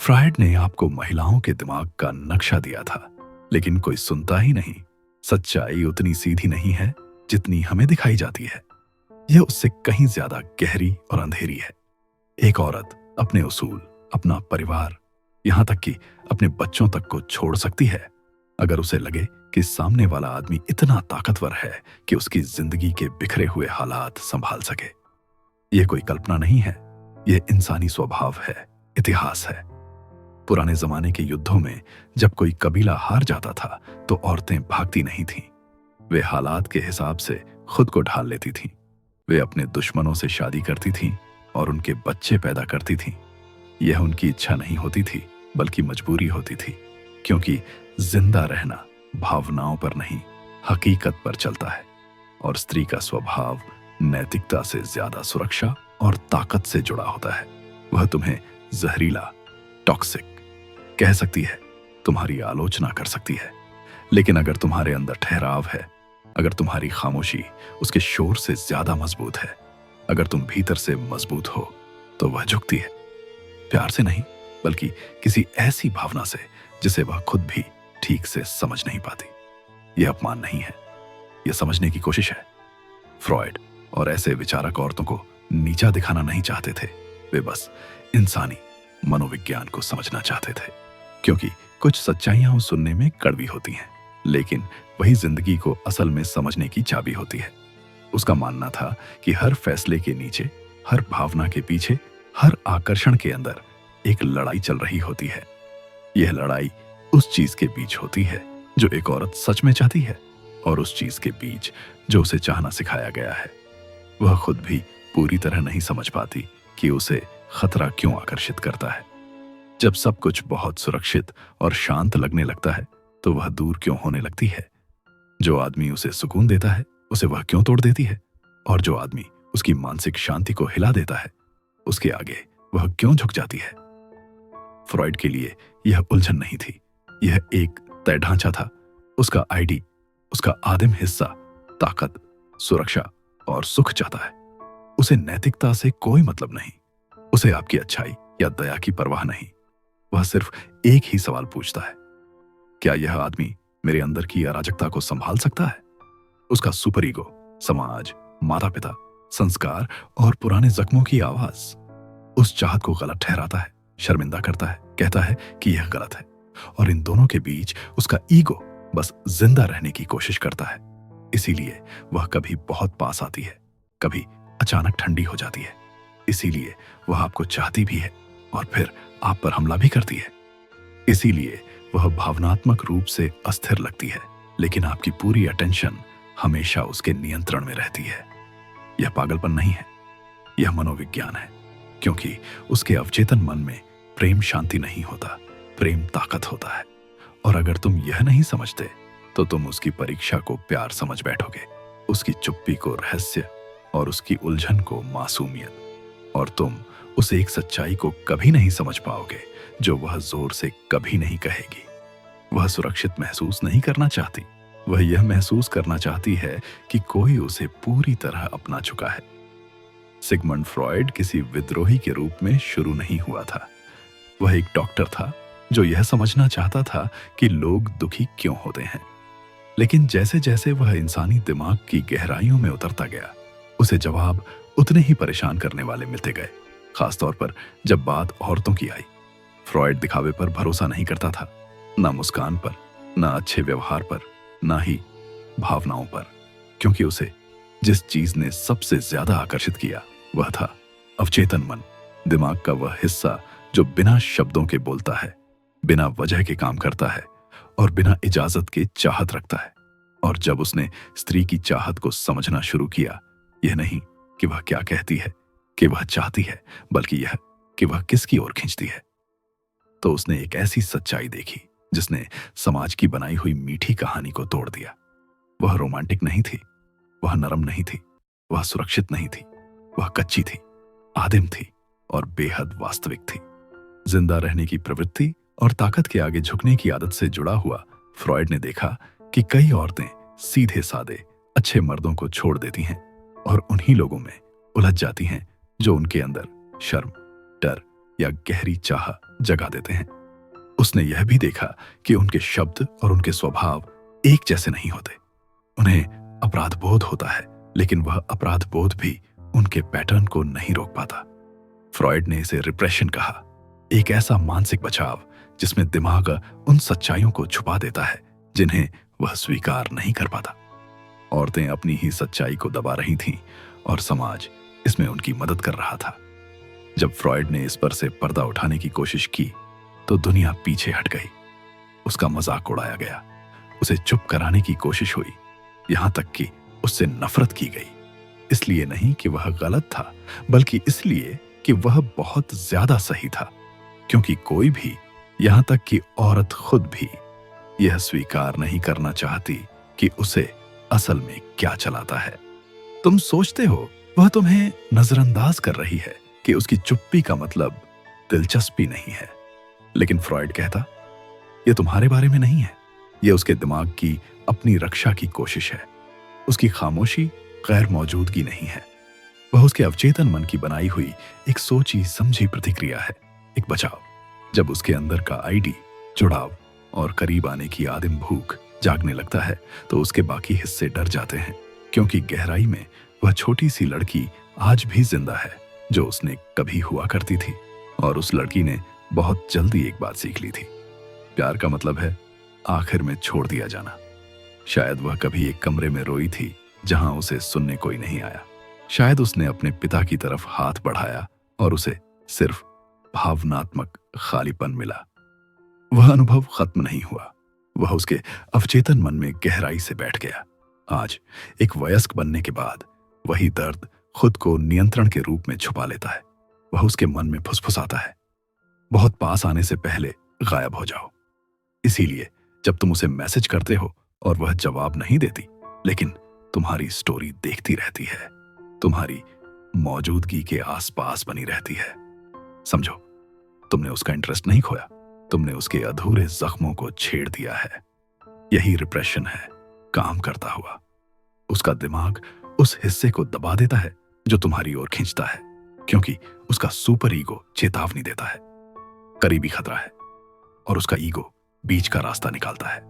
Freud ने आपको महिलाओं के दिमाग का नक्शा दिया था, लेकिन कोई सुनता ही नहीं। सच्चाई उतनी सीधी नहीं है जितनी हमें दिखाई जाती है। यह उससे कहीं ज्यादा गहरी और अंधेरी है। एक औरत अपने उसूल, अपना परिवार, यहां तक कि अपने बच्चों तक को छोड़ सकती है अगर उसे लगे कि सामने वाला आदमी इतना ताकतवर है कि उसकी जिंदगी के बिखरे हुए हालात संभाल सके। यह कोई कल्पना नहीं है, यह इंसानी स्वभाव है, इतिहास है। पुराने जमाने के युद्धों में जब कोई कबीला हार जाता था तो औरतें भागती नहीं थीं। वे हालात के हिसाब से खुद को ढाल लेती थीं। वे अपने दुश्मनों से शादी करती थीं और उनके बच्चे पैदा करती थीं। यह उनकी इच्छा नहीं होती थी, बल्कि मजबूरी होती थी, क्योंकि जिंदा रहना भावनाओं पर नहीं, हकीकत पर चलता है। और स्त्री का स्वभाव नैतिकता से ज्यादा सुरक्षा और ताकत से जुड़ा होता है। वह तुम्हें जहरीला, टॉक्सिक कह सकती है, तुम्हारी आलोचना कर सकती है, लेकिन अगर तुम्हारे अंदर ठहराव है, अगर तुम्हारी खामोशी उसके शोर से ज्यादा मजबूत है, अगर तुम भीतर से मजबूत हो, तो वह झुकती है। प्यार से नहीं, बल्कि किसी ऐसी भावना से जिसे वह खुद भी ठीक से समझ नहीं पाती। यह अपमान नहीं है, यह समझने की कोशिश है। फ्रॉयड और ऐसे विचारक औरतों को नीचा दिखाना नहीं चाहते थे। वे बस इंसानी मनोविज्ञान को समझना चाहते थे, क्योंकि कुछ सच्चाइयां सुनने में कड़वी होती हैं, लेकिन वही जिंदगी को असल में समझने की चाबी होती है। उसका मानना था कि हर फैसले के नीचे, हर भावना के पीछे, हर आकर्षण के अंदर एक लड़ाई चल रही होती है। यह लड़ाई उस चीज के बीच होती है जो एक औरत सच में चाहती है, और उस चीज के बीच जो उसे चाहना सिखाया गया है। वह खुद भी पूरी तरह नहीं समझ पाती कि उसे खतरा क्यों आकर्षित करता है। जब सब कुछ बहुत सुरक्षित और शांत लगने लगता है, तो वह दूर क्यों होने लगती है। जो आदमी उसे सुकून देता है, उसे वह क्यों तोड़ देती है, और जो आदमी उसकी मानसिक शांति को हिला देता है, उसके आगे वह क्यों झुक जाती है। फ्रॉयड के लिए यह उलझन नहीं थी, यह एक तय ढांचा था। उसका आईडी, उसका आदिम हिस्सा ताकत, सुरक्षा और सुख चाहता है। उसे नैतिकता से कोई मतलब नहीं, उसे आपकी अच्छाई या दया की परवाह नहीं। वह सिर्फ एक ही सवाल पूछता है, क्या यह आदमी मेरे अंदर की अराजकता को संभाल सकता है। उसका सुपर ईगो समाज, माता पिता, संस्कार और पुराने जख्मों की आवाज उस चाहत को गलत ठहराता है, शर्मिंदा करता है, कहता है कि यह गलत है। और इन दोनों के बीच उसका ईगो बस जिंदा रहने की कोशिश करता है। इसीलिए वह कभी बहुत पास आती है, कभी अचानक ठंडी हो जाती है। इसीलिए वह आपको चाहती भी है और फिर आप पर हमला भी करती है। इसीलिए वह भावनात्मक रूप से अस्थिर लगती है, लेकिन आपकी पूरी अटेंशन हमेशा उसके नियंत्रण में रहती है। यह पागलपन नहीं है, यह मनोविज्ञान है, क्योंकि उसके अवचेतन मन में प्रेम शांति नहीं होता, प्रेम ताकत होता है। और अगर तुम यह नहीं समझते, तो तुम उसकी परीक्षा को प्यार समझ बैठोगे, उसकी चुप्पी को रहस्य और उसकी उलझन को मासूमियत। और तुम उस एक सच्चाई को कभी नहीं समझ पाओगे जो वह जोर से कभी नहीं कहेगी। वह सुरक्षित महसूस नहीं करना चाहती, वह यह महसूस करना चाहती है कि कोई उसे पूरी तरह अपना चुका है। सिगमंड फ्रॉयड किसी विद्रोही के रूप में शुरू नहीं हुआ था। वह एक डॉक्टर था जो यह समझना चाहता था कि लोग दुखी क्यों होते हैं। लेकिन जैसे जैसे वह इंसानी दिमाग की गहराइयों में उतरता गया, उसे जवाब उतने ही परेशान करने वाले मिलते गए, खासतौर पर जब बात औरतों की आई। फ्रॉयड दिखावे पर भरोसा नहीं करता था, ना मुस्कान पर, ना अच्छे व्यवहार पर, ना ही भावनाओं पर, क्योंकि उसे जिस चीज ने सबसे ज्यादा आकर्षित किया वह था अवचेतन मन, दिमाग का वह हिस्सा जो बिना शब्दों के बोलता है, बिना वजह के काम करता है और बिना इजाजत के चाहत रखता है। और जब उसने स्त्री की चाहत को समझना शुरू किया, यह नहीं कि वह क्या कहती है, कि वह चाहती है, बल्कि यह कि वह किसकी ओर खींचती है, तो उसने एक ऐसी सच्चाई देखी जिसने समाज की बनाई हुई मीठी कहानी को तोड़ दिया। वह रोमांटिक नहीं थी, वह नरम नहीं थी, वह सुरक्षित नहीं थी, वह कच्ची थी, आदिम थी और बेहद वास्तविक थी। जिंदा रहने की प्रवृत्ति और ताकत के आगे झुकने की आदत से जुड़ा हुआ फ्रॉयड ने देखा कि कई औरतें सीधे सादे अच्छे मर्दों को छोड़ देती हैं, और उन्हीं लोगों में उलझ जाती हैं जो उनके अंदर शर्म, डर और अपनापन पैदा करते हैं। फ्रॉयड ने देखा कि कई औरतें सीधे सादे अच्छे मर्दों को छोड़ देती हैं और उन्हीं लोगों में उलझ जाती हैं जो उनके अंदर शर्म, डर और अपनापन पैदा करते हैं। फ्रॉयड ने देखा कि कई औरतें सीधे सादे अच्छे मर्दों को छोड़ देती हैं और उन्हीं लोगों में उलझ जाती हैं जो उनके अंदर शर्म, डर या गहरी चाह जगा देते हैं। उसने यह भी देखा कि उनके शब्द और उनके स्वभाव एक जैसे नहीं होते। उन्हें अपराध बोध होता है, लेकिन वह अपराध बोध भी उनके पैटर्न को नहीं रोक पाता। फ्रॉइड ने इसे रिप्रेशन कहा, एक ऐसा मानसिक बचाव जिसमें दिमाग उन सच्चाइयों को छुपा देता है जिन्हें वह स्वीकार नहीं कर पाता। औरतें अपनी ही सच्चाई को दबा रही थीं और समाज इसमें उनकी मदद कर रहा था। जब फ्रॉइड ने इस पर से पर्दा उठाने की कोशिश की तो दुनिया पीछे हट गई। उसका मजाक उड़ाया गया, उसे चुप कराने की कोशिश हुई, यहां तक कि उससे नफरत की गई। इसलिए नहीं कि वह गलत था, बल्कि इसलिए कि वह बहुत ज्यादा सही था। क्योंकि कोई भी, यहां तक कि औरत खुद भी, यह स्वीकार नहीं करना चाहती कि उसे असल में क्या चलाता है। तुम सोचते हो वह तुम्हें नजरअंदाज कर रही है, कि उसकी चुप्पी का मतलब दिलचस्पी नहीं है। लेकिन फ्रॉइड कहता, यह तुम्हारे बारे में नहीं है, यह उसके दिमाग की अपनी रक्षा की कोशिश है। उसकी खामोशी गैर मौजूदगी नहीं है, वह उसके अवचेतन मन की बनाई हुई एक सोची समझी प्रतिक्रिया है, एक बचाव। जब उसके अंदर का आईडी, जुड़ाव और करीब आने की आदिम भूख जागने लगता है तो उसके बाकी हिस्से डर जाते हैं, क्योंकि गहराई में वह छोटी सी लड़की आज भी जिंदा है जो उसने कभी हुआ करती थी। और उस लड़की ने बहुत जल्दी एक बात सीख ली थी, प्यार का मतलब है आखिर में छोड़ दिया जाना। शायद वह कभी एक कमरे में रोई थी जहां उसे सुनने कोई नहीं आया। शायद उसने अपने पिता की तरफ हाथ बढ़ाया और उसे सिर्फ भावनात्मक खालीपन मिला। वह अनुभव खत्म नहीं हुआ, वह उसके अवचेतन मन में गहराई से बैठ गया। आज एक वयस्क बनने के बाद वही दर्द खुद को नियंत्रण के रूप में छुपा लेता है। वह उसके मन में फुसफुसाता है, बहुत पास आने से पहले गायब हो जाओ। इसीलिए जब तुम उसे मैसेज करते हो और वह जवाब नहीं देती, लेकिन तुम्हारी स्टोरी देखती रहती है, तुम्हारी मौजूदगी के आसपास बनी रहती है, समझो तुमने उसका इंटरेस्ट नहीं खोया, तुमने उसके अधूरे जख्मों को छेड़ दिया है। यही रिप्रेशन है काम करता हुआ। उसका दिमाग उस हिस्से को दबा देता है जो तुम्हारी ओर खींचता है, क्योंकि उसका सुपर ईगो चेतावनी देता है, करीबी खतरा है, और उसका ईगो बीच का रास्ता निकालता है।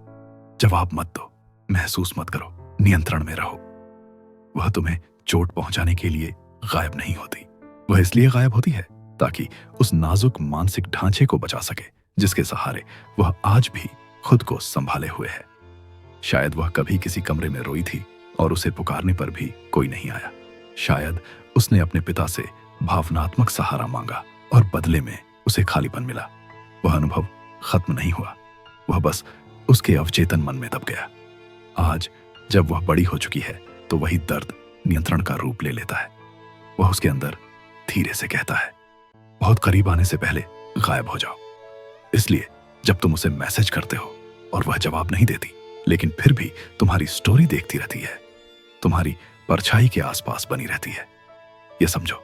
जवाब मत दो, महसूस मत करो, नियंत्रण में रहो। वह तुम्हें चोट पहुंचाने के लिए गायब नहीं होती, वह इसलिए गायब होती है ताकि उस नाजुक मानसिक ढांचे को बचा सके जिसके सहारे वह आज भी खुद को संभाले हुए है। शायद वह कभी किसी कमरे में रोई थी और उसे पुकारने पर भी कोई नहीं आया। शायद उसने अपने पिता से भावनात्मक सहारा मांगा और बदले में उसे खालीपन मिला। वह अनुभव खत्म नहीं हुआ, वह बस उसके अवचेतन मन में दब गया। आज जब वह बड़ी हो चुकी है तो वही दर्द नियंत्रण का रूप ले लेता है। वह उसके अंदर धीरे से कहता है, बहुत करीब आने से पहले गायब हो जाओ। इसलिए जब तुम उसे मैसेज करते हो और वह जवाब नहीं देती, लेकिन फिर भी तुम्हारी स्टोरी देखती रहती है, तुम्हारी परछाई के आसपास बनी रहती है, यह समझो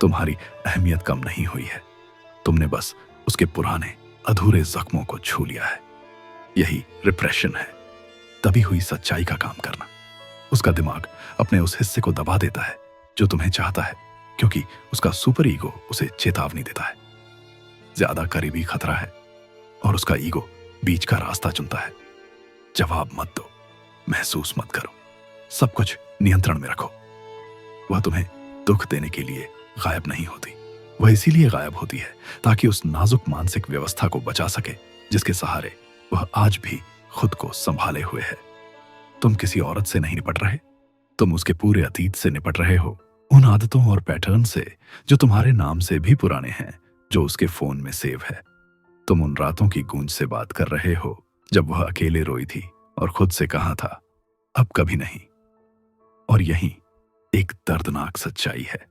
तुम्हारी अहमियत कम नहीं हुई है, तुमने बस उसके पुराने अधूरे जख्मों को छू लिया है। यही रिप्रेशन है, दबी हुई सच्चाई का काम करना। उसका दिमाग अपने उस हिस्से को दबा देता है जो तुम्हें चाहता है, क्योंकि उसका सुपर ईगो उसे चेतावनी देता है, ज्यादा करीबी खतरा है, और उसका ईगो बीच का रास्ता चुनता है। जवाब मत दो, महसूस मत करो, सब कुछ नियंत्रण में रखो। वह तुम्हें दुख देने के लिए गायब नहीं होती, वह इसीलिए गायब होती है ताकि उस नाजुक मानसिक व्यवस्था को बचा सके जिसके सहारे वह आज भी खुद को संभाले हुए है। तुम किसी औरत से नहीं निपट रहे, तुम उसके पूरे अतीत से निपट रहे हो, उन आदतों और पैटर्न से जो तुम्हारे नाम से भी पुराने हैं, जो उसके फोन में सेव है। तुम उन रातों की गूंज से बात कर रहे हो जब वह अकेले रोई थी और खुद से कहा था, अब कभी नहीं। और यही एक दर्दनाक सच्चाई है,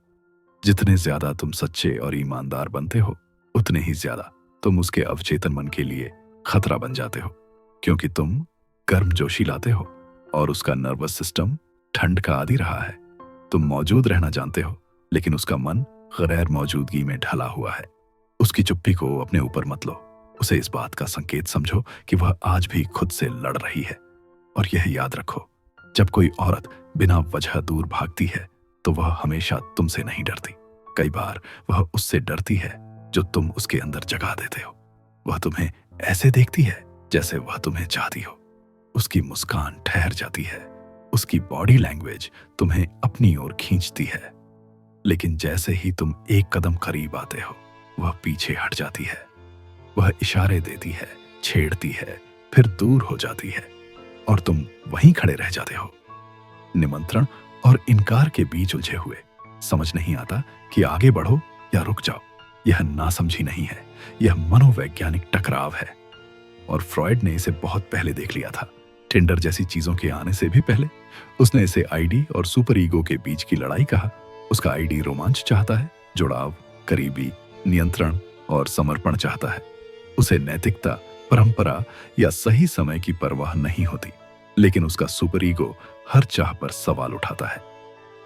जितने ज्यादा तुम सच्चे और ईमानदार बनते हो, उतने ही ज्यादा तुम उसके अवचेतन मन के लिए खतरा बन जाते हो, क्योंकि तुम गर्मजोशी लाते हो और उसका नर्वस सिस्टम ठंड का आदी रहा है। तुम मौजूद रहना जानते हो, लेकिन उसका मन गैर मौजूदगी में ढला हुआ है। उसकी चुप्पी को अपने ऊपर मत लो, उसे इस बात का संकेत समझो कि वह आज भी खुद से लड़ रही है। और यह याद रखो, जब कोई औरत बिना वजह दूर भागती है तो वह हमेशा तुमसे नहीं डरती। कई बार वह उससे डरती है जो तुम उसके अंदर जगा देते हो। वह तुम्हें ऐसे देखती है जैसे वह तुम्हें चाहती हो। उसकी मुस्कान ठहर जाती है, उसकी बॉडी लैंग्वेज तुम्हें अपनी ओर खींचती है। लेकिन जैसे ही तुम एक कदम करीब आते हो, वह पीछे हट जाती है। वह इशारे देती है, छेड़ती है, फिर दूर हो जाती है और तुम वहीं खड़े रह जाते हो, निमंत्रण और इनकार के बीच उलझे हुए। समझ नहीं आता कि आगे बढ़ो या रुक जाओ। यह नासमझी नहीं है, यह मनोवैज्ञानिक टकराव है। और फ्रॉयड ने इसे बहुत पहले देख लिया था। टिंडर जैसी चीजों के आने से भी पहले उसने इसे आईडी और सुपर ईगो के बीच की लड़ाई कहा। उसका आईडी रोमांच चाहता है, जुड़ाव, करीबी, नियंत्रण और समर्पण चाहता है। उसे नैतिकता, परंपरा या सही समय की परवाह नहीं होती। लेकिन उसका सुपर ईगो हर चाह पर सवाल उठाता है।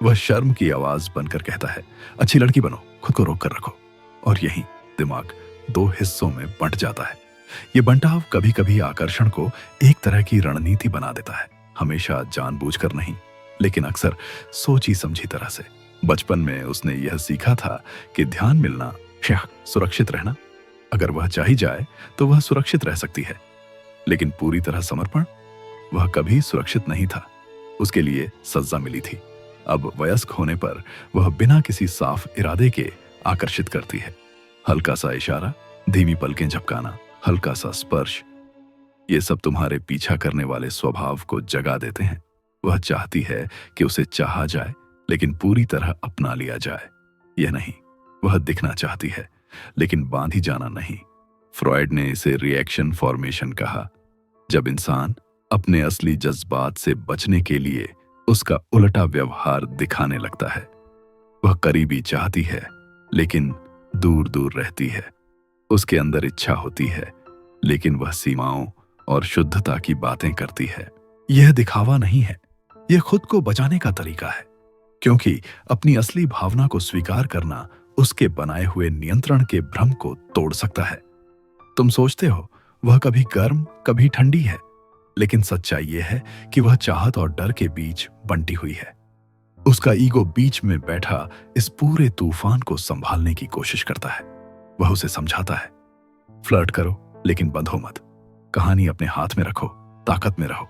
वह शर्म की आवाज बनकर कहता है, अच्छी लड़की बनो, खुद को रोक कर रखो। और यही दिमाग दो हिस्सों में बंट जाता है। ये बंटाव कभी कभी आकर्षण को एक तरह की रणनीति बना देता है, हमेशा जानबूझकर नहीं, लेकिन अक्सर सोची समझी तरह से। बचपन में उसने यह सीखा था कि ध्यान मिलना, सुरक्षित रहना, अगर वह चाही जाए तो वह सुरक्षित रह सकती है। लेकिन पूरी तरह समर्पण, वह कभी सुरक्षित नहीं था। उसके लिए सजा मिली थी। अब वयस्क होने पर वह बिना किसी साफ इरादे के आकर्षित करती है। हल्का सा इशारा, धीमी पलकें झपकाना, हल्का सा स्पर्श, ये सब तुम्हारे पीछा करने वाले स्वभाव को जगा देते हैं। वह चाहती है कि उसे चाहा जाए, लेकिन पूरी तरह अपना लिया जाए। यह नहीं, वह दिखना चाहती है, लेकिन बांधी जाना नहीं। फ्रॉयड ने इसे रिएक्शन फॉर्मेशन कहा, जब इंसान अपने असली जज्बात से बचने के लिए उसका उल्टा व्यवहार दिखाने लगता है। वह करीबी चाहती है, लेकिन दूर दूर रहती है। उसके अंदर इच्छा होती है, लेकिन वह सीमाओं और शुद्धता की बातें करती है। यह दिखावा नहीं है, यह खुद को बचाने का तरीका है, क्योंकि अपनी असली भावना को स्वीकार करना उसके बनाए हुए नियंत्रण के भ्रम को तोड़ सकता है। तुम सोचते हो वह कभी गर्म, कभी ठंडी है, लेकिन सच्चाई यह है कि वह चाहत और डर के बीच बंटी हुई है। उसका ईगो बीच में बैठा इस पूरे तूफान को संभालने की कोशिश करता है। वह उसे समझाता है, फ्लर्ट करो लेकिन बंधो मत, कहानी अपने हाथ में रखो, ताकत में रहो।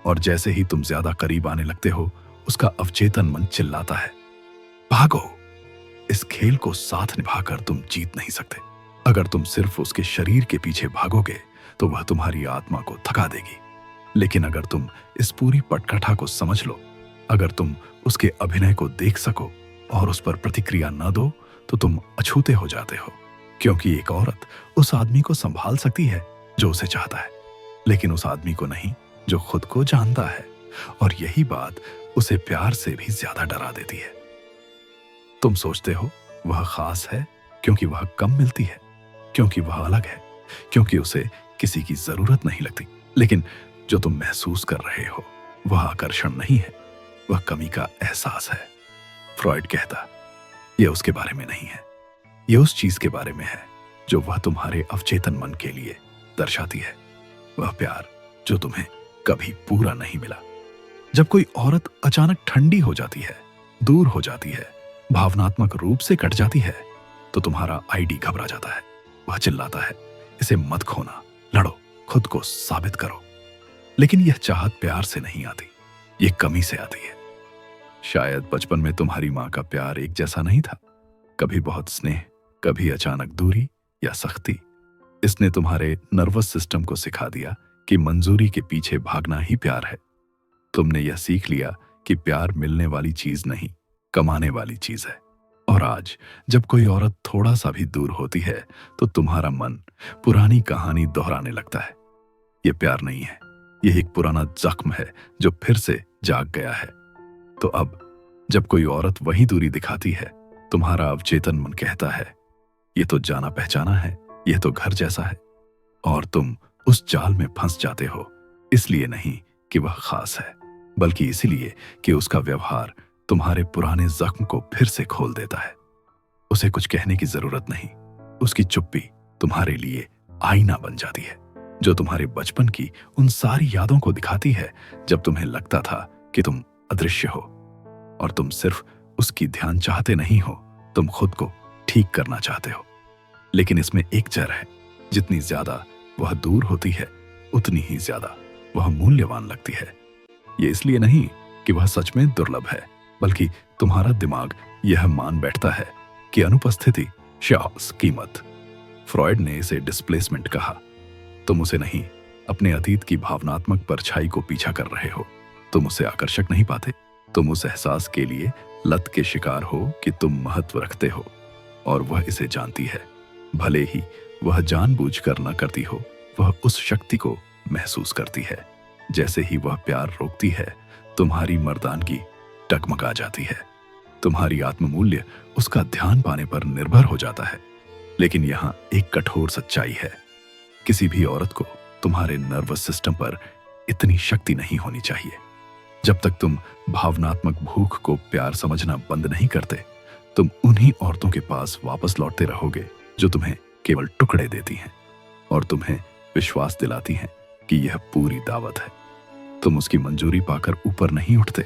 और जैसे ही तुम ज्यादा करीब आने लगते हो, उसका अवचेतन मन चिल्लाता है, भागो। इस खेल को साथ निभाकर तुम जीत नहीं सकते। अगर तुम सिर्फ उसके शरीर के पीछे भागोगे तो वह तुम्हारी आत्मा को थका देगी। लेकिन अगर तुम इस पूरी पटकथा को समझ लो, अगर तुम उसके अभिनय को देख सको और उस पर प्रतिक्रिया न दो, तो तुम अछूते हो जाते हो। क्योंकि एक औरत उस आदमी को संभाल सकती है जो उसे चाहता है, लेकिन उस आदमी को नहीं जो खुद को जानता है। और यही बात उसे प्यार से भी ज्यादा डरा देती है। तुम सोचते हो वह खास है क्योंकि वह कम मिलती है, क्योंकि वह अलग है, क्योंकि उसे किसी की जरूरत नहीं लगती। लेकिन जो तुम महसूस कर रहे हो वह आकर्षण नहीं है, वह कमी का एहसास है। फ्रॉयड कहता, यह उसके बारे में नहीं है, यह उस चीज के बारे में है जो वह तुम्हारे अवचेतन मन के लिए दर्शाती है। वह प्यार जो तुम्हें कभी पूरा नहीं मिला। जब कोई औरत अचानक ठंडी हो जाती है, दूर हो जाती है, भावनात्मक रूप से कट जाती है, तो तुम्हारा आईडी घबरा जाता है। वह चिल्लाता है, इसे मत खोना, लड़ो, खुद को साबित करो। लेकिन यह चाहत प्यार से नहीं आती, यह कमी से आती है। शायद बचपन में तुम्हारी मां का प्यार एक जैसा नहीं था, कभी बहुत स्नेह, कभी अचानक दूरी या सख्ती। इसने तुम्हारे नर्वस सिस्टम को सिखा दिया कि मंजूरी के पीछे भागना ही प्यार है। तुमने यह सीख लिया कि प्यार मिलने वाली चीज नहीं, कमाने वाली चीज है। और आज जब कोई औरत थोड़ा सा भी दूर होती है तो तुम्हारा मन पुरानी कहानी दोहराने लगता है। यह प्यार नहीं है, यह एक पुराना जख्म है जो फिर से जाग गया है। तो अब जब कोई औरत वही दूरी दिखाती है, तुम्हारा अवचेतन मन कहता है, यह तो जाना पहचाना है, यह तो घर जैसा है। और तुम उस जाल में फंस जाते हो, इसलिए नहीं कि वह खास है, बल्कि इसलिए कि उसका व्यवहार तुम्हारे पुराने जख्म को फिर से खोल देता है। उसे कुछ कहने की जरूरत नहीं, उसकी चुप्पी तुम्हारे लिए आईना बन जाती है, जो तुम्हारे बचपन की उन सारी यादों को दिखाती है जब तुम्हें लगता था कि तुम अदृश्य हो। और तुम सिर्फ उसकी ध्यान चाहते नहीं हो, तुम खुद को ठीक करना चाहते हो। लेकिन इसमें एक जर है, जितनी ज्यादा वह दूर होती है उतनी ही ज्यादा वह मूल्यवान लगती है। ये इसलिए नहीं कि वह सच में दुर्लभ है, बल्कि तुम्हारा दिमाग यह मान बैठता है कि अनुपस्थिति शास कीमत। फ्रॉयड ने इसे डिस्प्लेसमेंट कहा। तुम उसे नहीं, अपने अतीत की भावनात्मक परछाई को पीछा कर रहे हो। तुम उसे आकर्षक नहीं पाते। तुम उस एहसास के लिए लत के शिकार हो कि तुम महत्व रखते हो, और वह इसे जानती है। भले ही वह जानबूझकर न करती हो, वह उस शक्ति को महसूस करती है। जैसे ही वह प्यार रोकती है, तुम्हारी मर्दानगी टगमगा जाती है। तुम्हारी आत्ममूल्य उसका ध्यान पाने पर निर्भर हो जाता है। लेकिन यहां एक कठोर सच्चाई है, किसी भी औरत को तुम्हारे नर्वस सिस्टम पर इतनी शक्ति नहीं होनी चाहिए। जब तक तुम भावनात्मक भूख को प्यार समझना बंद नहीं करते, तुम उन्हीं औरतों के पास वापस लौटते रहोगे जो तुम्हें केवल टुकड़े देती हैं और तुम्हें विश्वास दिलाती हैं कि यह पूरी दावत है। तुम उसकी मंजूरी पाकर ऊपर नहीं उठते।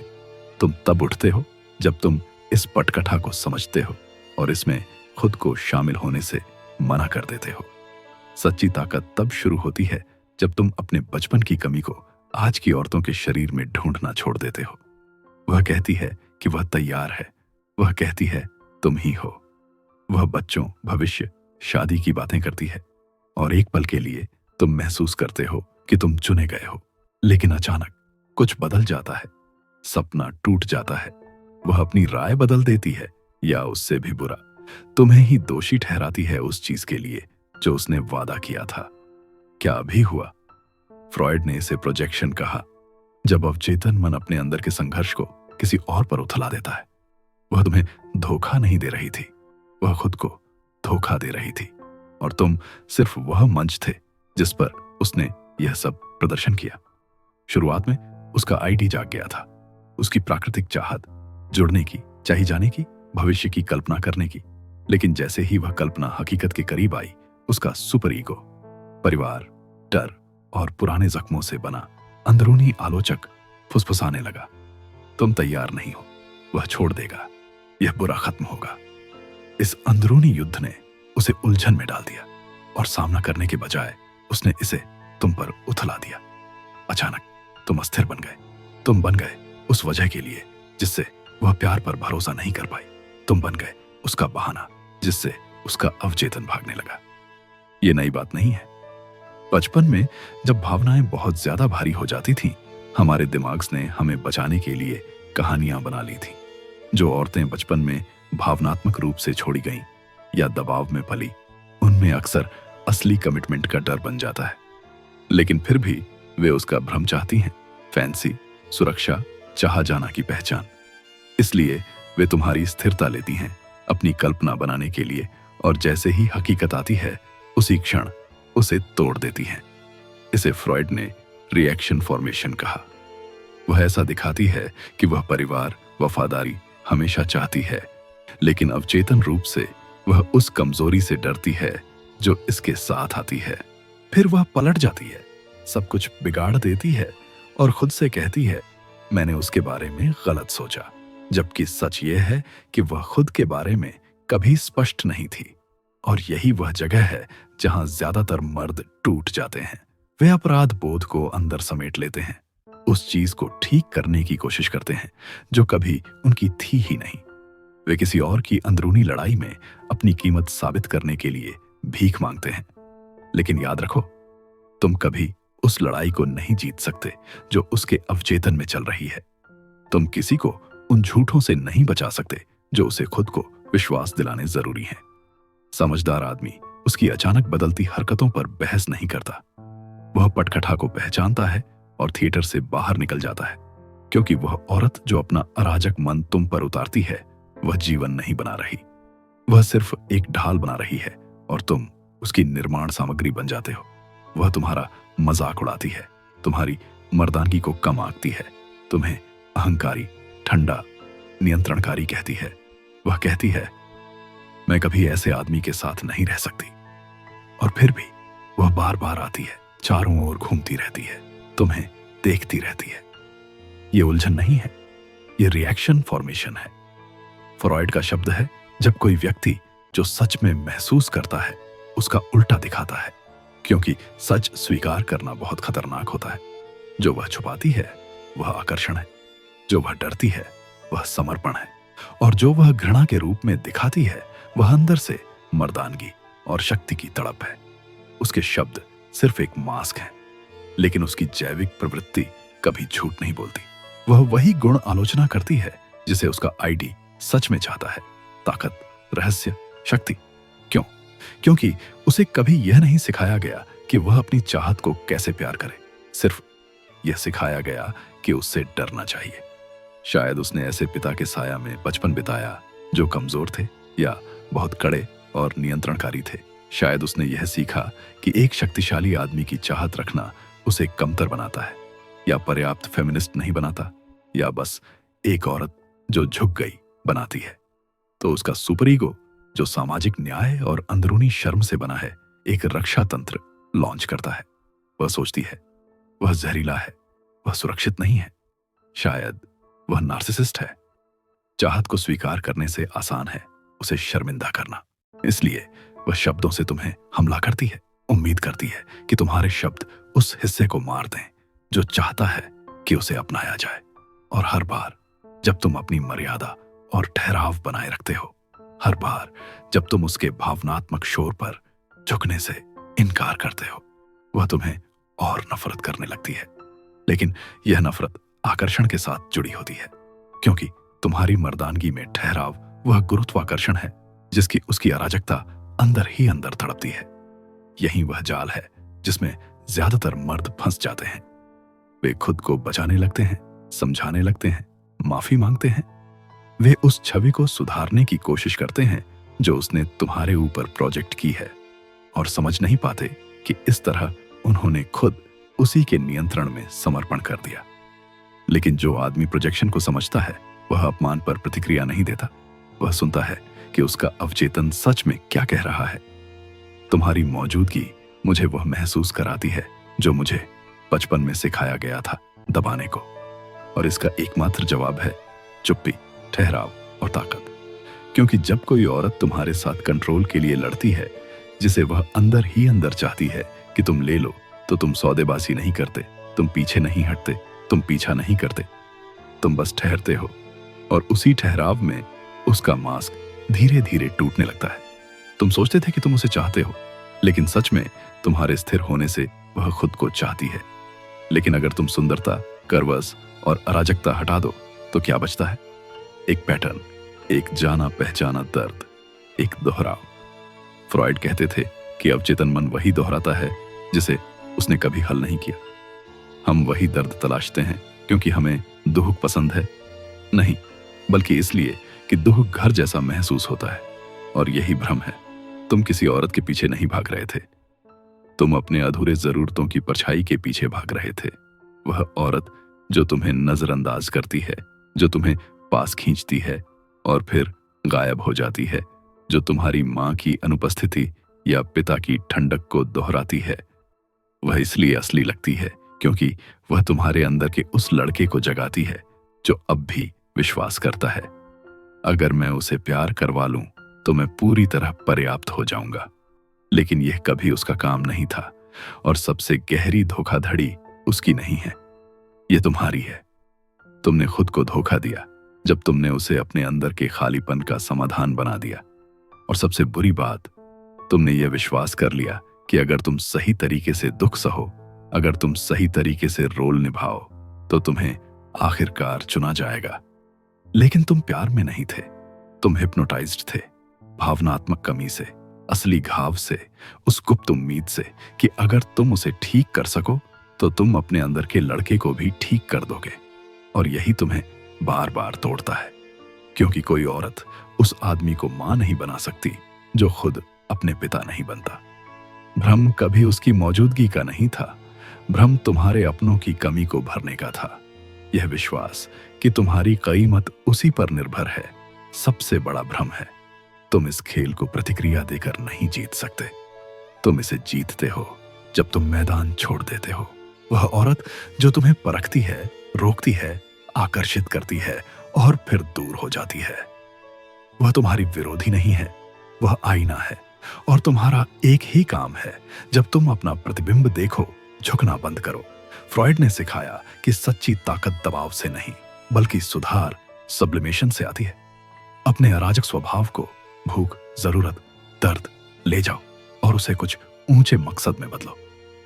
तुम तब उठते हो जब तुम इस पटकथा को समझते हो और इसमें खुद को शामिल होने से मना कर देते हो। सच्ची ताकत तब शुरू होती है जब तुम अपने बचपन की कमी को आज की औरतों के शरीर में ढूंढना छोड़ देते हो। वह कहती है कि वह तैयार है। वह कहती है तुम ही हो। वह बच्चों, भविष्य, शादी की बातें करती है और एक पल के लिए तुम महसूस करते हो कि तुम चुने गए हो। लेकिन अचानक कुछ बदल जाता है। सपना टूट जाता है। वह अपनी राय बदल देती है, या उससे भी बुरा, तुम्हें ही दोषी ठहराती है उस चीज के लिए जो उसने वादा किया था। क्या अभी हुआ? फ्रॉयड ने इसे प्रोजेक्शन कहा, जब अवचेतन मन अपने अंदर के संघर्ष को किसी और पर उथला देता है। वह तुम्हें धोखा नहीं दे रही थी, वह खुद को धोखा दे रही थी, और तुम सिर्फ वह मंच थे जिस पर उसने यह सब प्रदर्शन किया। शुरुआत में उसका आईडी जाग गया था, उसकी प्राकृतिक चाहत, जुड़ने की, चाहे जाने की, भविष्य की कल्पना करने की। लेकिन जैसे ही वह कल्पना हकीकत के करीब आई, उसका सुपर ईगो, परिवार, डर और पुराने जख्मों से बना अंदरूनी आलोचक फुसफुसाने लगा। तुम तैयार नहीं हो, वह छोड़ देगा, यह बुरा खत्म होगा। इस अंदरूनी युद्ध ने उसे उलझन में डाल दिया और सामना करने के बजाय उसने इसे तुम पर उथला दिया। अचानक तुम अस्थिर बन गए। तुम बन गए उस वजह के लिए जिससे वह प्यार पर भरोसा नहीं कर पाई। तुम बन गए उसका बहाना जिससे उसका अवचेतन भागने लगा। यह नई बात नहीं है। बचपन में जब भावनाएं बहुत ज्यादा भारी हो जाती थीं, हमारे दिमाग ने हमें बचाने के लिए कहानियां बना ली थीं। जो औरतें बचपन में भावनात्मक रूप से छोड़ी गईं या दबाव में पली, उनमें अक्सर असली कमिटमेंट का डर बन जाता है। लेकिन फिर भी वे उसका भ्रम चाहती हैं, फैंसी, सुरक्षा, चाहा जाना की पहचान। इसलिए वे तुम्हारी स्थिरता लेती हैं अपनी कल्पना बनाने के लिए, और जैसे ही हकीकत आती है उसी क्षण उसे तोड़ देती हैं। इसे फ्रॉयड ने रिएक्शन फॉर्मेशन कहा। वह ऐसा दिखाती है कि वह परिवार, वफादारी हमेशा चाहती है, लेकिन अवचेतन रूप से वह उस कमजोरी से डरती है जो इसके साथ आती है। फिर वह पलट जाती है, सब कुछ बिगाड़ देती है और खुद से कहती है, मैंने उसके बारे में गलत सोचा। जबकि सच यह है कि वह खुद के बारे में कभी स्पष्ट नहीं थी। और यही वह जगह है जहां ज्यादातर मर्द टूट जाते हैं। वे अपराध बोध को अंदर समेट लेते हैं, उस चीज को ठीक करने की कोशिश करते हैं जो कभी उनकी थी ही नहीं। वे किसी और की अंदरूनी लड़ाई में अपनी कीमत साबित करने के लिए भीख मांगते हैं। लेकिन याद रखो, तुम कभी उस लड़ाई को नहीं जीत सकते जो उसके अवचेतन में चल रही है। तुम किसी को उन झूठों से नहीं बचा सकते जो उसे खुद को विश्वास दिलाने जरूरी है। समझदार आदमी उसकी अचानक बदलती हरकतों पर बहस नहीं करता। वह पटकथा को पहचानता है और थिएटर से बाहर निकल जाता है, क्योंकि वह औरत जो अपना अराजक मन तुम पर उतारती है, वह जीवन नहीं बना रही। वह सिर्फ एक ढाल बना रही है और तुम उसकी निर्माण सामग्री बन जाते हो। वह तुम्हारा मजाक उड़ाती है, तुम्हारी मर्दानगी को कम आंकती है, तुम्हें अहंकारी, ठंडा, नियंत्रणकारी कहती है। वह कहती है, मैं कभी ऐसे आदमी के साथ नहीं रह सकती। और फिर भी वह बार बार आती है, चारों ओर घूमती रहती है, तुम्हें देखती रहती है। यह उलझन नहीं है, यह रिएक्शन फॉर्मेशन है। फ्रॉयड का शब्द है, जब कोई व्यक्ति जो सच में महसूस करता है उसका उल्टा दिखाता है, क्योंकि सच स्वीकार करना बहुत खतरनाक होता है। जो वह छुपाती है वह आकर्षण है, जो वह डरती है वह समर्पण है, और जो वह घृणा के रूप में दिखाती है वह अंदर से मर्दानगी और शक्ति की तड़प है। उसके शब्द सिर्फ एक मास्क है, लेकिन उसकी जैविक प्रवृत्ति कभी झूठ नहीं बोलती। वह वही गुण आलोचना करती है जिसे उसका आईडी सच में चाहता है, ताकत, रहस्य, शक्ति। क्यों? क्योंकि उसे कभी यह नहीं सिखाया गया कि वह अपनी चाहत को कैसे प्यार करे, सिर्फ यह सिखाया गया कि उससे डरना चाहिए। शायद उसने ऐसे पिता के साया में बचपन बिताया जो कमजोर थे या बहुत कड़े और नियंत्रणकारी थे। शायद उसने यह सीखा कि एक शक्तिशाली आदमी की चाहत रखना उसे कमतर बनाता है, या पर्याप्त फेमिनिस्ट नहीं बनाता, या बस एक औरत जो झुक गई बनाती है। तो उसका सुपर ईगो, जो सामाजिक न्याय और अंदरूनी शर्म से बना है, एक रक्षा तंत्र लॉन्च करता है। वह सोचती है वह जहरीला है, वह सुरक्षित नहीं है, शायद वह नार्सिसिस्ट है। चाहत को स्वीकार करने से आसान है उसे शर्मिंदा करना। इसलिए वह शब्दों से तुम्हें हमला करती है, उम्मीद करती है कि तुम्हारे शब्द उस हिस्से को मार दें जो चाहता है कि उसे अपनाया जाए। और हर बार जब तुम अपनी मर्यादा और ठहराव बनाए रखते हो, हर बार जब तुम उसके भावनात्मक शोर पर झुकने से इनकार करते हो, वह तुम्हें और नफरत करने लगती है। लेकिन यह नफरत आकर्षण के साथ जुड़ी होती है, क्योंकि तुम्हारी मर्दानगी में ठहराव वह गुरुत्वाकर्षण है जिसकी उसकी अराजकता अंदर ही अंदर तड़पती है। यही वह जाल है जिसमें ज्यादातर मर्द फंस जाते हैं। वे खुद को बचाने लगते हैं, समझाने लगते हैं, माफी मांगते हैं। वे उस छवि को सुधारने की कोशिश करते हैं जो उसने तुम्हारे ऊपर प्रोजेक्ट की है, और समझ नहीं पाते कि इस तरह उन्होंने खुद उसी के नियंत्रण में समर्पण कर दिया। लेकिन जो आदमी प्रोजेक्शन को समझता है वह अपमान पर प्रतिक्रिया नहीं देता। वह सुनता है कि उसका अवचेतन सच में क्या कह रहा है। तुम्हारी मौजूदगी मुझे वह महसूस कराती है जो मुझे बचपन में सिखाया गया था दबाने को, और इसका एकमात्र जवाब है चुप्पी, ठहराव और ताकत। क्योंकि जब कोई औरत तुम्हारे साथ कंट्रोल के लिए लड़ती है जिसे वह अंदर ही अंदर चाहती है कि तुम ले लो, तो तुम सौदेबाजी नहीं करते, तुम पीछे नहीं हटते, तुम पीछा नहीं करते, तुम बस ठहरते हो। और उसी ठहराव में उसका मास्क धीरे धीरे टूटने लगता है। तुम सोचते थे कि तुम उसे चाहते हो, लेकिन सच में तुम्हारे स्थिर होने से वह खुद को चाहती है। लेकिन अगर तुम सुंदरता, करवस और अराजकता हटा दो तो क्या बचता है? एक पैटर्न, एक जाना पहचाना दर्द, एक दोहराव। फ्रॉइड कहते थे कि अवचेतन मन वही दोहराता है जिसे उसने कभी हल नहीं किया। हम वही दर्द तलाशते हैं क्योंकि हमें दुख पसंद है? नहीं, बल्कि इसलिए कि दुख घर जैसा महसूस होता है। और यही भ्रम है। तुम किसी औरत के पीछे नहीं भाग रहे थे, तुम अपने अधूरे जरूरतों की परछाई के पीछे भाग रहे थे। वह औरत जो तुम्हें नजरअंदाज करती है, जो तुम्हें पास खींचती है और फिर गायब हो जाती है, जो तुम्हारी मां की अनुपस्थिति या पिता की ठंडक को दोहराती है, वह इसलिए असली लगती है क्योंकि वह तुम्हारे अंदर के उस लड़के को जगाती है जो अब भी विश्वास करता है, अगर मैं उसे प्यार करवा लूं तो मैं पूरी तरह पर्याप्त हो जाऊंगा। लेकिन यह कभी उसका काम नहीं था, और सबसे गहरी धोखाधड़ी उसकी नहीं है, यह तुम्हारी है। तुमने खुद को धोखा दिया जब तुमने उसे अपने अंदर के खालीपन का समाधान बना दिया। और सबसे बुरी बात, तुमने यह विश्वास कर लिया कि अगर तुम सही तरीके से दुख सहो, अगर तुम सही तरीके से रोल निभाओ, तो तुम्हें आखिरकार चुना जाएगा। लेकिन तुम प्यार में नहीं थे, तुम हिप्नोटाइज्ड थे, भावनात्मक कमी से, असली घाव से, उस गुप्त उम्मीद से कि अगर तुम उसे ठीक कर सको तो तुम अपने अंदर के लड़के को भी ठीक कर दोगे। और यही तुम्हें बार बार तोड़ता है, क्योंकि कोई औरत उस आदमी को मां नहीं बना सकती जो खुद अपने पिता नहीं बनता। भ्रम कभी उसकी मौजूदगी का नहीं था, भ्रम तुम्हारे अपनों की कमी को भरने का था। यह विश्वास कि तुम्हारी कीमत उसी पर निर्भर है, सबसे बड़ा भ्रम है। तुम इस खेल को प्रतिक्रिया देकर नहीं जीत सकते, तुम इसे जीतते हो जब तुम मैदान छोड़ देते हो। वह औरत जो तुम्हें परखती है, रोकती है, आकर्षित करती है और फिर दूर हो जाती है, वह तुम्हारी विरोधी नहीं है, वह आईना है और तुम्हारा एक ही काम है, जब तुम अपना प्रतिबिंब देखो, झुकना बंद करो। फ्रॉइड ने सिखाया कि सच्ची ताकत दबाव से नहीं, बल्कि सुधार, सब्लिमेशन से आती है। अपने अराजक स्वभाव को भूख, जरूरत, दर्द ले जाओ और उसे कुछ ऊंचे मकसद में बदलो।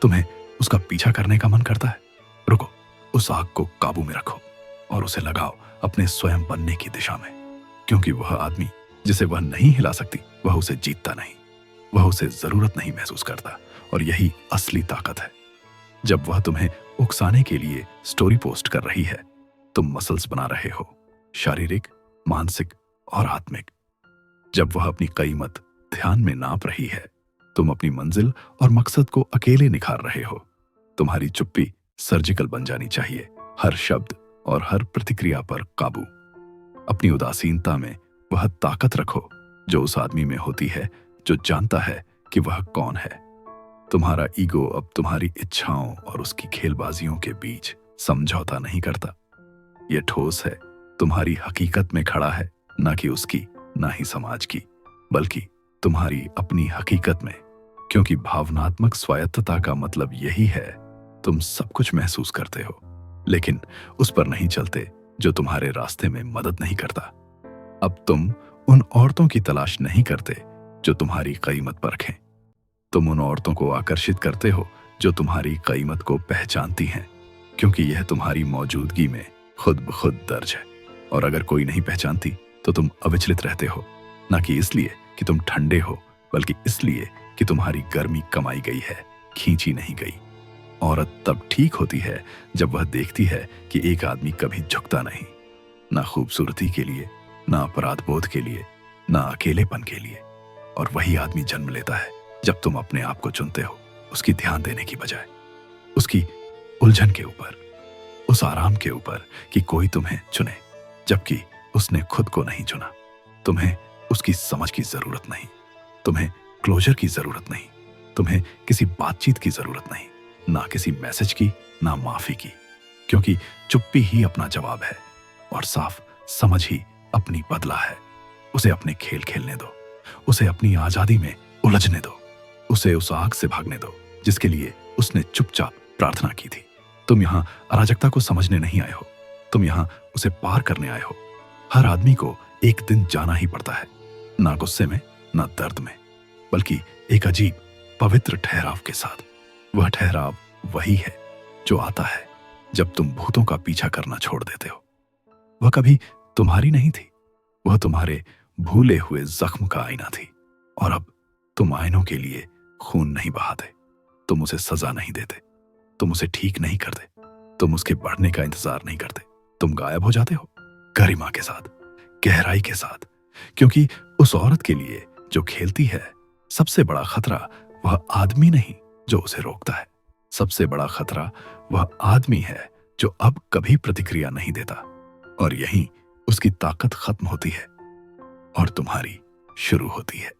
तुम्हें उसका पीछा करने का मन करता है? रुको, उस आग को काबू में रखो और उसे लगाओ अपने स्वयं बनने की दिशा में। क्योंकि वह आदमी जिसे वह नहीं हिला सकती, वह उसे जीतता नहीं, वह उसे जरूरत नहीं महसूस करता। और यही असली ताकत है। जब वह तुम्हें उकसाने के लिए स्टोरी पोस्ट कर रही है, तुम मसल्स बना रहे हो, शारीरिक, मानसिक और आत्मिक। जब वह अपनी कीमत ध्यान में नाप रही है, तुम अपनी मंजिल और मकसद को अकेले निखार रहे हो। तुम्हारी चुप्पी सर्जिकल बन जानी चाहिए, हर शब्द और हर प्रतिक्रिया पर काबू। अपनी उदासीनता में वह ताकत रखो जो उस आदमी में होती है जो जानता है कि वह कौन है। तुम्हारा ईगो अब तुम्हारी इच्छाओं और उसकी खेलबाजियों के बीच समझौता नहीं करता। यह ठोस है, तुम्हारी हकीकत में खड़ा है, ना कि उसकी, ना ही समाज की, बल्कि तुम्हारी अपनी हकीकत में। क्योंकि भावनात्मक स्वायत्तता का मतलब यही है, तुम सब कुछ महसूस करते हो, लेकिन उस पर नहीं चलते जो तुम्हारे रास्ते में मदद नहीं करता। अब तुम उन औरतों की तलाश नहीं करते जो तुम्हारी कीमत परखें। तुम उन औरतों को आकर्षित करते हो जो तुम्हारी कीमत को पहचानती हैं, क्योंकि यह तुम्हारी मौजूदगी में खुद ब खुद दर्ज है। और अगर कोई नहीं पहचानती तो तुम अविचलित रहते हो, ना कि इसलिए कि तुम ठंडे हो, बल्कि इसलिए कि तुम्हारी गर्मी कमाई गई है, खींची नहीं गई। औरत तब ठीक होती है जब वह देखती है कि एक आदमी कभी झुकता नहीं, ना खूबसूरती के लिए, ना अपराध बोध के लिए, ना अकेलेपन के लिए। और वही आदमी जन्म लेता है जब तुम अपने आप को चुनते हो, उसकी ध्यान देने की बजाय, उसकी उलझन के ऊपर, उस आराम के ऊपर कि कोई तुम्हें चुने, जबकि उसने खुद को नहीं चुना। तुम्हें उसकी समझ की जरूरत नहीं, तुम्हें क्लोजर की जरूरत नहीं, तुम्हें किसी बातचीत की जरूरत नहीं, ना किसी मैसेज की, ना माफी की। क्योंकि चुप्पी ही अपना जवाब है और साफ समझ ही अपनी बदला है। उसे अपने खेल खेलने दो, उसे अपनी आजादी में उलझने दो, उसे उस आग से भागने दो जिसके लिए उसने चुपचाप प्रार्थना की थी। तुम यहां अराजकता को समझने नहीं आए हो, तुम यहां उसे पार करने आए हो। हर आदमी को एक दिन जाना ही पड़ता है, ना गुस्से में, ना दर्द में, बल्कि एक अजीब पवित्र ठहराव के साथ। वह ठहराव वही है जो आता है जब तुम भूतों का पीछा करना छोड़ देते हो। वह कभी तुम्हारी नहीं थी, वह तुम्हारे भूले हुए जख्म का आईना थी। और अब तुम आईनों के लिए खून नहीं बहाते, तुम उसे सजा नहीं देते, तुम उसे ठीक नहीं करते, तुम उसके बढ़ने का इंतजार नहीं करते। तुम गायब हो जाते हो, गरिमा के साथ, गहराई के साथ। क्योंकि उस औरत के लिए जो खेलती है, सबसे बड़ा खतरा वह आदमी नहीं जो उसे रोकता है, सबसे बड़ा खतरा वह आदमी है जो अब कभी प्रतिक्रिया नहीं देता। और यहीं उसकी ताकत खत्म होती है और तुम्हारी शुरू होती है।